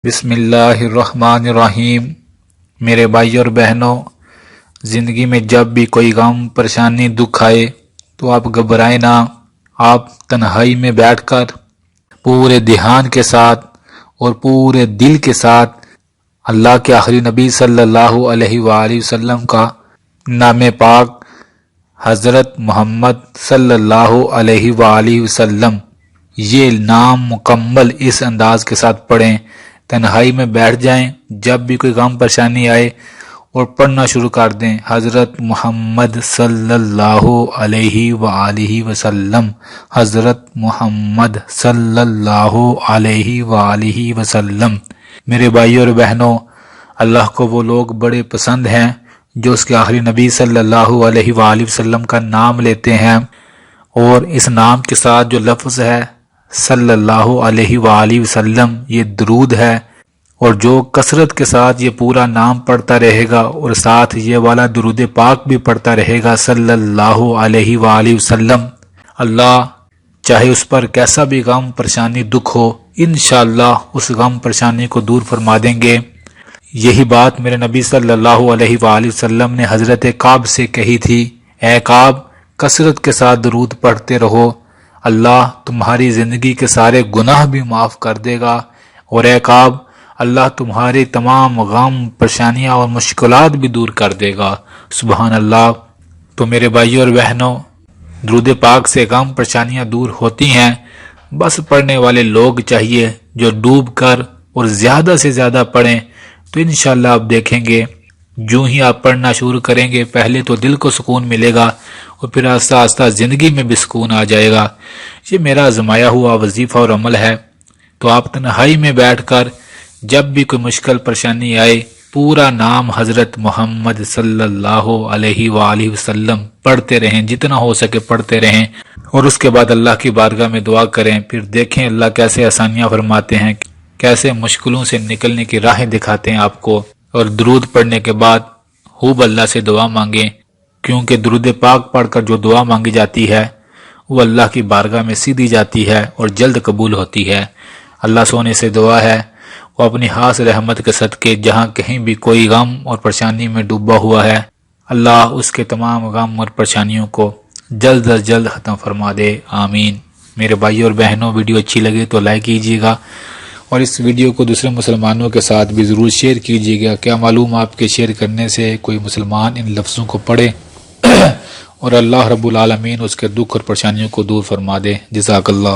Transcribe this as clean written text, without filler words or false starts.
بسم اللہ الرحمن الرحیم۔ میرے بھائی اور بہنوں، زندگی میں جب بھی کوئی غم، پریشانی، دکھ آئے تو آپ گھبرائیں نہ۔ آپ تنہائی میں بیٹھ کر پورے دھیان کے ساتھ اور پورے دل کے ساتھ اللہ کے آخری نبی صلی اللہ علیہ وآلہ وسلم کا نام پاک حضرت محمد صلی اللہ علیہ وآلہ وسلم، یہ نام مکمل اس انداز کے ساتھ پڑھیں۔ تنہائی میں بیٹھ جائیں، جب بھی کوئی غم پریشانی آئے اور پڑھنا شروع کر دیں، حضرت محمد صلی اللہ علیہ وآلہ وسلم، حضرت محمد صلی اللہ علیہ وآلہ وسلم۔ میرے بھائی اور بہنوں، اللہ کو وہ لوگ بڑے پسند ہیں جو اس کے آخری نبی صلی اللہ علیہ وآلہ وسلم کا نام لیتے ہیں، اور اس نام کے ساتھ جو لفظ ہے صلی اللہ علیہ وآلہ وسلم، یہ درود ہے، اور جو کثرت کے ساتھ یہ پورا نام پڑھتا رہے گا اور ساتھ یہ والا درود پاک بھی پڑھتا رہے گا صلی اللہ علیہ وآلہ وسلم، اللہ چاہے اس پر کیسا بھی غم، پریشانی، دکھ ہو، انشاءاللہ اس غم پریشانی کو دور فرما دیں گے۔ یہی بات میرے نبی صلی اللہ علیہ وآلہ وسلم نے حضرت کعب سے کہی تھی، اے کعب، کثرت کے ساتھ درود پڑھتے رہو، اللہ تمہاری زندگی کے سارے گناہ بھی معاف کر دے گا، اور اے کعب، اللہ تمہاری تمام غم، پریشانیاں اور مشکلات بھی دور کر دے گا۔ سبحان اللہ۔ تو میرے بھائیوں اور بہنوں، درود پاک سے غم، پریشانیاں دور ہوتی ہیں، بس پڑھنے والے لوگ چاہیے جو ڈوب کر اور زیادہ سے زیادہ پڑھیں، تو انشاءاللہ آپ دیکھیں گے جو ہی آپ پڑھنا شروع کریں گے، پہلے تو دل کو سکون ملے گا اور پھر آہستہ آہستہ زندگی میں بھی سکون آ جائے گا۔ یہ میرا آزمایا ہوا وظیفہ اور عمل ہے۔ تو آپ تنہائی میں بیٹھ کر جب بھی کوئی مشکل پریشانی آئے، پورا نام حضرت محمد صلی اللہ علیہ وآلہ وسلم پڑھتے رہیں، جتنا ہو سکے پڑھتے رہیں، اور اس کے بعد اللہ کی بارگاہ میں دعا کریں۔ پھر دیکھیں اللہ کیسے آسانیاں فرماتے ہیں، کیسے مشکلوں سے نکلنے کی راہیں دکھاتے ہیں آپ کو۔ اور درود پڑھنے کے بعد خوب اللہ سے دعا مانگیں، کیونکہ درود پاک پڑھ کر جو دعا مانگی جاتی ہے وہ اللہ کی بارگاہ میں سیدھی جاتی ہے اور جلد قبول ہوتی ہے۔ اللہ سونے سے دعا ہے وہ اپنی خاص رحمت کے صدقے جہاں کہیں بھی کوئی غم اور پریشانی میں ڈوبا ہوا ہے، اللہ اس کے تمام غم اور پریشانیوں کو جلد از جلد ختم فرما دے، آمین۔ میرے بھائی اور بہنوں، ویڈیو اچھی لگے تو لائک کیجیے گا، اور اس ویڈیو کو دوسرے مسلمانوں کے ساتھ بھی ضرور شیئر کیجیے گا۔ کیا معلوم آپ کے شیئر کرنے سے کوئی مسلمان ان لفظوں کو پڑھے اور اللہ رب العالمین اس کے دکھ اور پریشانیوں کو دور فرما دے۔ جزاک اللہ۔